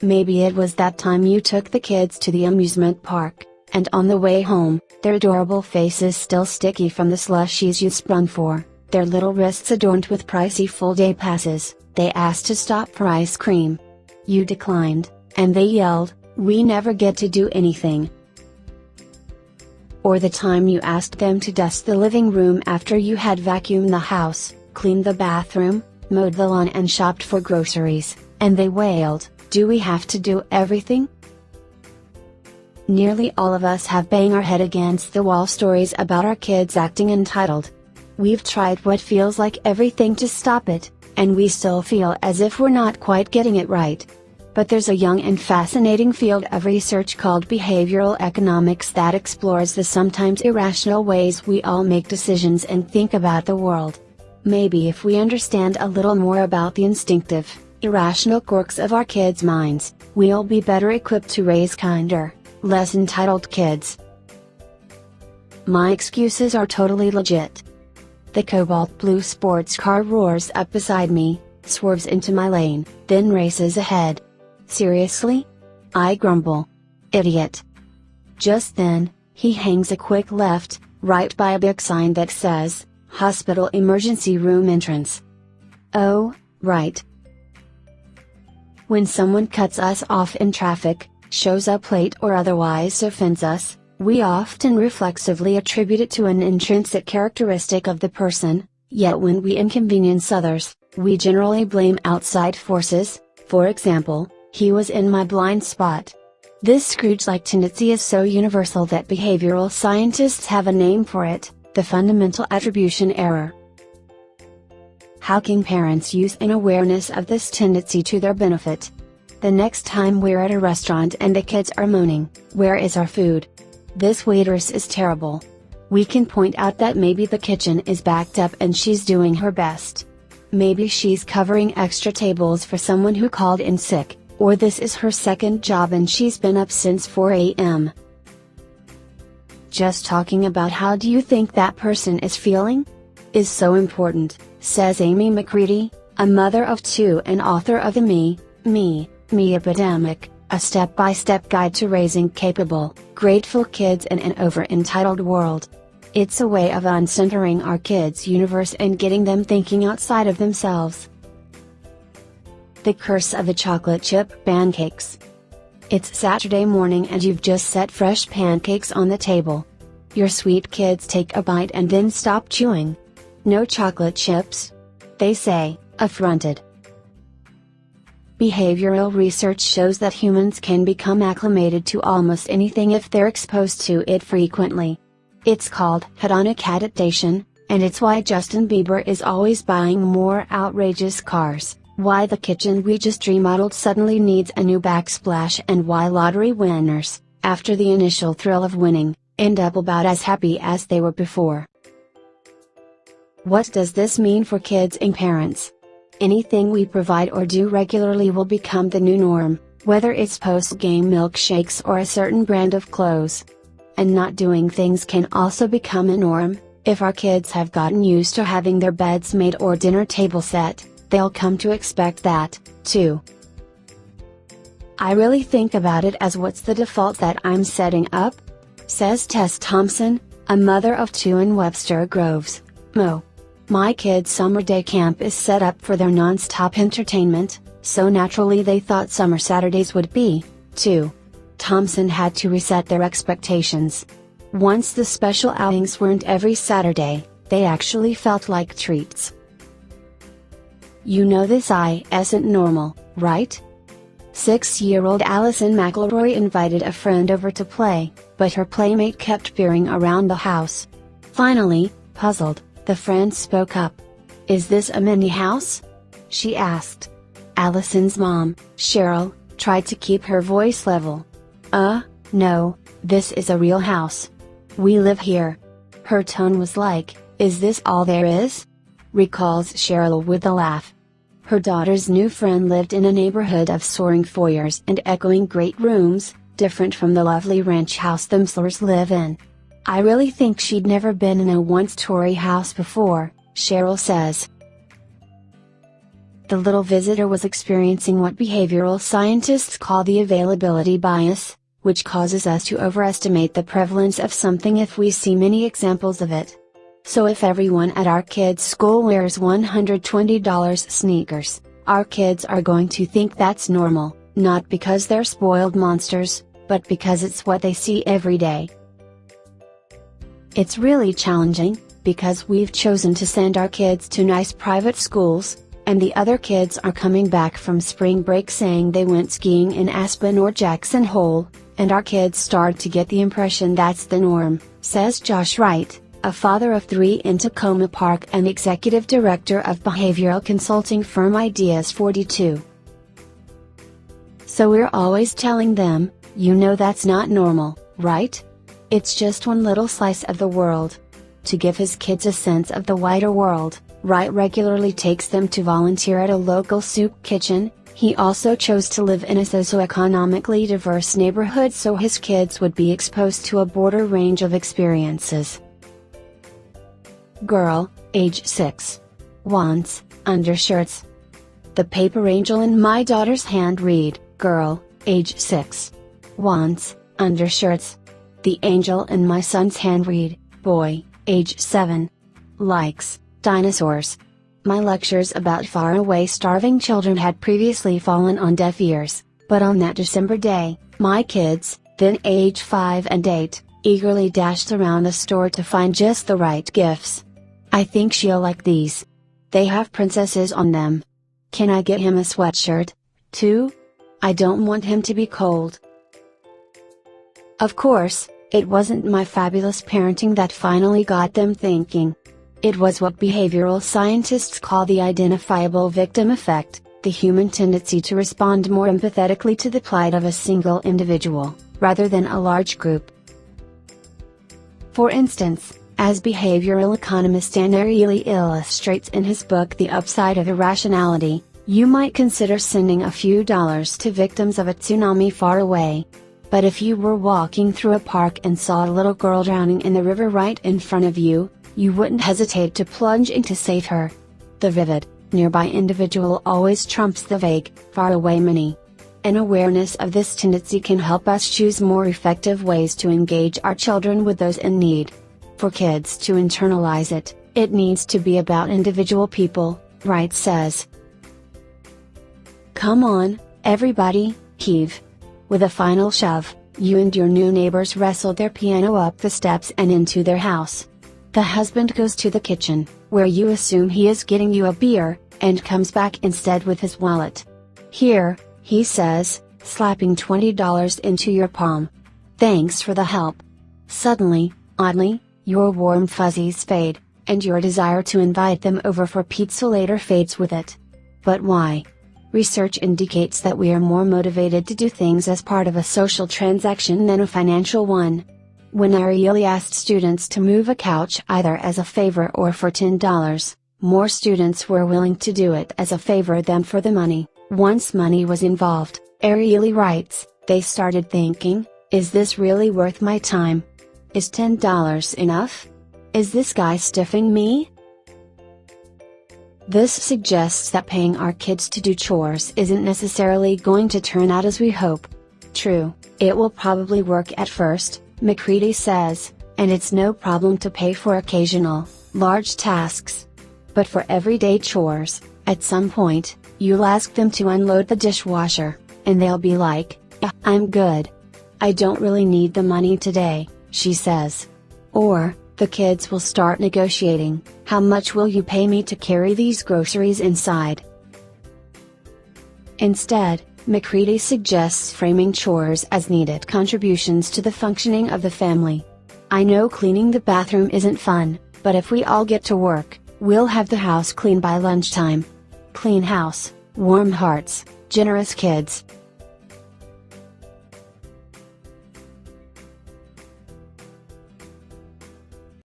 Maybe it was that time you took the kids to the amusement park, and on the way home, their adorable faces still sticky from the slushies you sprung for, their little wrists adorned with pricey full-day passes, they asked to stop for ice cream. You declined, and they yelled, "We never get to do anything." Or the time you asked them to dust the living room after you had vacuumed the house, cleaned the bathroom, mowed the lawn and shopped for groceries, and they wailed, "Do we have to do everything?" Nearly all of us have banged our head against the wall stories about our kids acting entitled. We've tried what feels like everything to stop it, and we still feel as if we're not quite getting it right. But there's a young and fascinating field of research called behavioral economics that explores the sometimes irrational ways we all make decisions and think about the world. Maybe if we understand a little more about the instinctive, irrational quirks of our kids' minds, we'll be better equipped to raise kinder, less entitled kids. My excuses are totally legit. The cobalt blue sports car roars up beside me, swerves into my lane, then races ahead. Seriously? I grumble. Idiot. Just then, he hangs a quick left, right by a big sign that says, "Hospital Emergency Room Entrance." Oh, right. When someone cuts us off in traffic, shows up late or otherwise offends us, we often reflexively attribute it to an intrinsic characteristic of the person, yet when we inconvenience others, we generally blame outside forces. For example, "He was in my blind spot." This Scrooge-like tendency is so universal that behavioral scientists have a name for it, the fundamental attribution error. How can parents use an awareness of this tendency to their benefit? The next time we're at a restaurant and the kids are moaning, "Where is our food? This waitress is terrible," we can point out that maybe the kitchen is backed up and she's doing her best. Maybe she's covering extra tables for someone who called in sick, or this is her second job and she's been up since 4 a.m. Just talking about how do you think that person is feeling? Is so important, says Amy McCready, a mother of two and author of the MeMeMe Epidemic, a step-by-step guide to raising capable, grateful kids in an over-entitled world. It's a way of uncentering our kids' universe and getting them thinking outside of themselves. The curse of the chocolate chip pancakes. It's Saturday morning and you've just set fresh pancakes on the table. Your sweet kids take a bite and then stop chewing. "No chocolate chips?" they say, affronted. Behavioral research shows that humans can become acclimated to almost anything if they're exposed to it frequently. It's called hedonic adaptation, and it's why Justin Bieber is always buying more outrageous cars, why the kitchen we just remodeled suddenly needs a new backsplash, and why lottery winners, after the initial thrill of winning, end up about as happy as they were before. What does this mean for kids and parents? Anything we provide or do regularly will become the new norm, whether it's post-game milkshakes or a certain brand of clothes. And not doing things can also become a norm. If our kids have gotten used to having their beds made or dinner table set, they'll come to expect that, too. I really think about it as what's the default that I'm setting up? Says Tess Thompson, a mother of two in Webster Groves, Mo. My kids' summer day camp is set up for their non-stop entertainment, so naturally they thought summer Saturdays would be, too. Thompson had to reset their expectations. Once the special outings weren't every Saturday, they actually felt like treats. You know this isn't normal, right? 6-year-old Allison McElroy invited a friend over to play, but her playmate kept peering around the house. Finally, puzzled, the friend spoke up. "Is this a mini house?" she asked. Allison's mom, Cheryl, tried to keep her voice level. No, this is a real house. We live here." Her tone was like, "Is this all there is?" recalls Cheryl with a laugh. Her daughter's new friend lived in a neighborhood of soaring foyers and echoing great rooms, different from the lovely ranch house the Mslers live in. "I really think she'd never been in a one-story house before," Cheryl says. The little visitor was experiencing what behavioral scientists call the availability bias, which causes us to overestimate the prevalence of something if we see many examples of it. So if everyone at our kids' school wears $120 sneakers, our kids are going to think that's normal, not because they're spoiled monsters, but because it's what they see every day. It's really challenging, because we've chosen to send our kids to nice private schools, and the other kids are coming back from spring break saying they went skiing in Aspen or Jackson Hole, and our kids start to get the impression that's the norm, says Josh Wright, a father of 3 in Tacoma Park and executive director of behavioral consulting firm Ideas 42. So we're always telling them, you know that's not normal, right? It's just one little slice of the world. To give his kids a sense of the wider world, Wright regularly takes them to volunteer at a local soup kitchen. He also chose to live in a socioeconomically diverse neighborhood so his kids would be exposed to a broader range of experiences. Girl, age 6. Wants undershirts. The paper angel in my daughter's hand read, girl, age 6. Wants undershirts. The angel in my son's hand read, boy, age 7. Likes dinosaurs. My lectures about faraway starving children had previously fallen on deaf ears, but on that December day, my kids, then age 5 and 8, eagerly dashed around the store to find just the right gifts. I think she'll like these. They have princesses on them. Can I get him a sweatshirt, too? I don't want him to be cold. Of course, it wasn't my fabulous parenting that finally got them thinking. It was what behavioral scientists call the identifiable victim effect, the human tendency to respond more empathetically to the plight of a single individual, rather than a large group. For instance, as behavioral economist Dan Ariely illustrates in his book The Upside of Irrationality, you might consider sending a few dollars to victims of a tsunami far away. But if you were walking through a park and saw a little girl drowning in the river right in front of you, you wouldn't hesitate to plunge in to save her. The vivid, nearby individual always trumps the vague, faraway many. An awareness of this tendency can help us choose more effective ways to engage our children with those in need. For kids to internalize it, it needs to be about individual people, Wright says. Come on, everybody, heave. With a final shove, you and your new neighbors wrestle their piano up the steps and into their house. The husband goes to the kitchen, where you assume he is getting you a beer, and comes back instead with his wallet. Here, he says, slapping $20 into your palm. Thanks for the help. Suddenly, oddly, your warm fuzzies fade, and your desire to invite them over for pizza later fades with it. But why? Research indicates that we are more motivated to do things as part of a social transaction than a financial one. When Ariely asked students to move a couch either as a favor or for $10, more students were willing to do it as a favor than for the money. Once money was involved, Ariely writes, they started thinking, is this really worth my time? Is $10 enough? Is this guy stiffing me? This suggests that paying our kids to do chores isn't necessarily going to turn out as we hope. True, it will probably work at first, McCready says, and it's no problem to pay for occasional, large tasks. But for everyday chores, at some point, you'll ask them to unload the dishwasher, and they'll be like, yeah, I'm good. I don't really need the money today, she says. Or, the kids will start negotiating, how much will you pay me to carry these groceries inside? Instead, McCready suggests framing chores as needed contributions to the functioning of the family. I know cleaning the bathroom isn't fun, but if we all get to work, we'll have the house clean by lunchtime. Clean house, warm hearts, generous kids.